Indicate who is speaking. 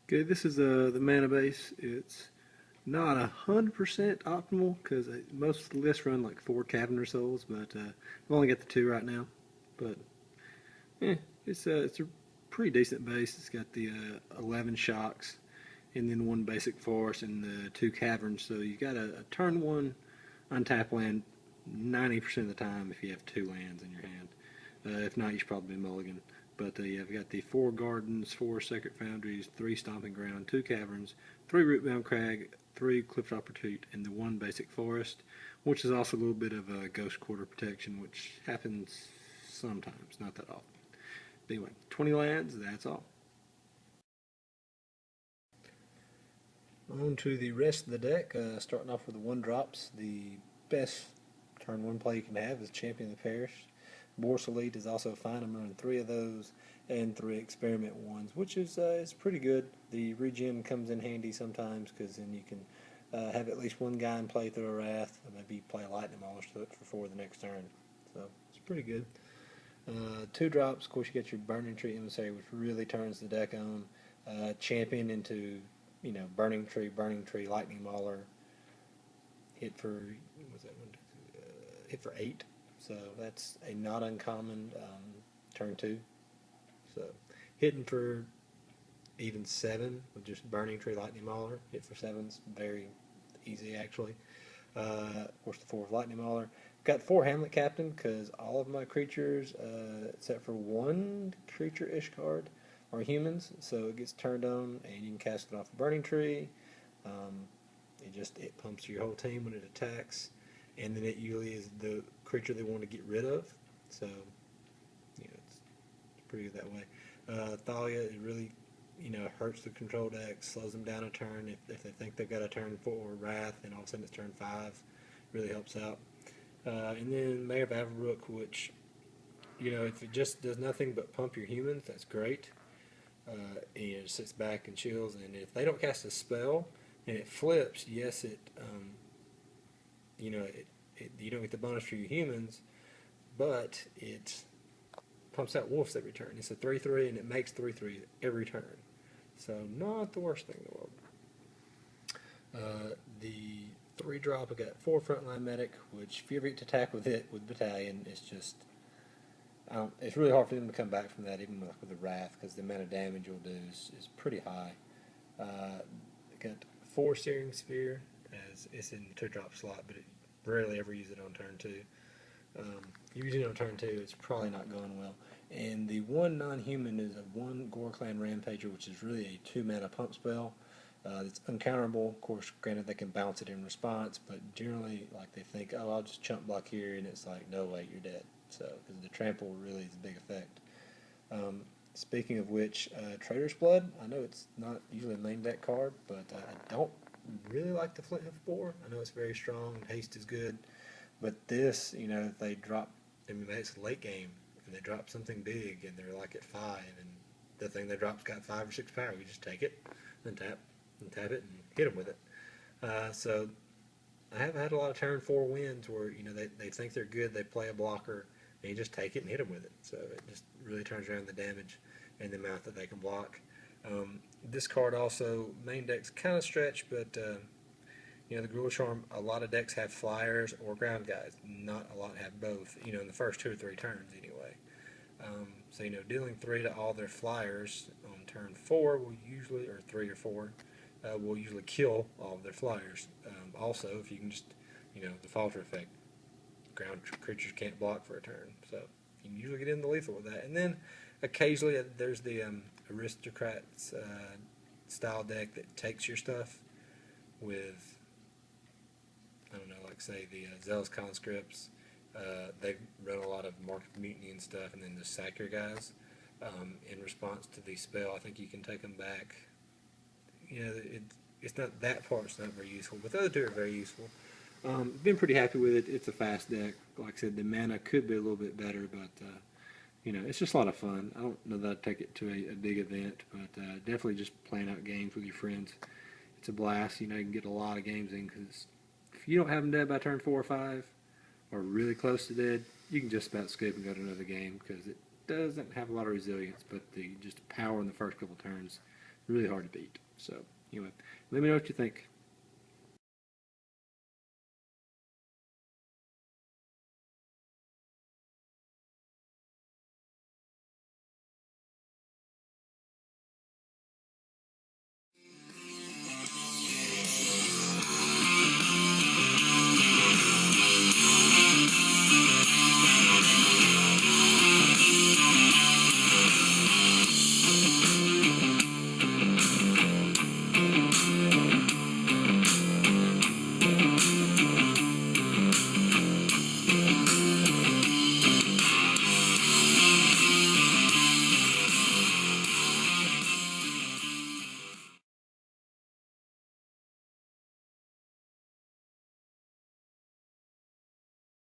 Speaker 1: Okay, this is the mana base. It's not 100% optimal because most lists run like 4 Cabinet Souls, but I've only got the 2 right now. But yeah, it's a pretty decent base. It's got the 11 shocks and then 1 basic forest and the 2 caverns. So you got a turn 1 untap land 90% of the time if you have 2 lands in your hand. If not, you should probably be mulligan. But yeah, I've got the 4 gardens, 4 sacred foundries, 3 stomping ground, 2 caverns, 3 rootbound crag, 3 clifftop retreat, and the 1 basic forest, which is also a little bit of a ghost quarter protection, which happens sometimes, not that often. But anyway, 20 lands, that's all. On to the rest of the deck, starting off with the 1 drops. The best turn 1 play you can have is Champion of the Parish. Bourse Elite is also fine. I'm running 3 of those and 3 experiment ones, which is pretty good. The regen comes in handy sometimes because then you can have at least 1 guy in play through a Wrath, and maybe play Lightning Mauler to it for 4 the next turn. So it's pretty good. 2 drops, of course, you get your Burning Tree Emissary, which really turns the deck on. Champion into, Burning Tree, Lightning Mauler. Hit for, what was that one? Hit for 8. So that's a not uncommon turn 2. So hitting for even 7 with just Burning Tree, Lightning Mauler. Hit for 7's very easy actually. Of course, the 4 Lightning Mauler. Got 4 Hamlet Captain because all of my creatures, except for 1 creature-ish card, are humans. So it gets turned on and you can cast it off a Burning Tree. It pumps your whole team when it attacks, and then it usually is the creature they want to get rid of. So it's pretty good that way. Thalia, it really hurts the control deck, slows them down a turn if they think they've got a turn 4 Wrath, and all of a sudden it's turn 5. Really helps out. And then Mayor of Averbrook, which if it just does nothing but pump your humans, that's great. And it sits back and chills, and if they don't cast a spell and it flips, yes, you don't get the bonus for your humans, but it pumps out wolves every turn. It's a 3/3 and it makes 3/3 every turn. So not the worst thing in the world. The 3-drop, I got 4 Frontline Medic, which if you ever get to attack with it with Battalion, it's really hard for them to come back from that, even with the Wrath, because the amount of damage you'll do is pretty high. Got 4 Searing Sphere, as it's in the 2-drop slot, but it rarely ever use it on turn 2. Using it on turn 2, it's probably not going well. And the 1 non-human is a 1 Gore Clan Rampager, which is really a 2-mana pump spell. It's uncounterable. Of course, granted, they can bounce it in response, but generally, they think, oh, I'll just chump block here, and it's like, no, wait, you're dead. So, because the trample really is a big effect. Speaking of which, Trader's Blood, I know it's not usually a main deck card, but I don't really like the Flint Hoof Boar. I know it's very strong, haste is good, but this, if they drop, maybe it's late game, and they drop something big, and they're like at 5, and the thing they drop's got 5 or 6 power, you just take it, and tap it, and hit them with it. So I have had a lot of turn 4 wins where, they think they're good, they play a blocker, and you just take it and hit them with it. So it just really turns around the damage and the amount that they can block. This card also, main deck's kind of stretched, but the Gruul Charm, a lot of decks have flyers or ground guys. Not a lot have both, in the first 2 or 3 turns anyway. So, dealing 3 to all their flyers on turn 4 will usually, or 3 or 4, will usually kill all of their flyers. Also, if you can just, the falter effect, ground creatures can't block for a turn, so you can usually get in the lethal with that. And then occasionally there's the Aristocrats style deck that takes your stuff with, I don't know, like say the Zealous Conscripts. They run a lot of Mark of Mutiny and stuff, and then the sack your guys. In response to the spell, I think you can take them back. It's not that part's not very useful, but the other 2 are very useful. Been pretty happy with it. It's a fast deck. Like I said, the mana could be a little bit better, but it's just a lot of fun. I don't know that I'd take it to a big event, but definitely just playing out games with your friends. It's a blast. You can get a lot of games in, because if you don't have them dead by turn 4 or 5, or really close to dead, you can just about skip and go to another game, because it doesn't have a lot of resilience, but the just power in the first couple turns really hard to beat. So anyway, let me know what you think.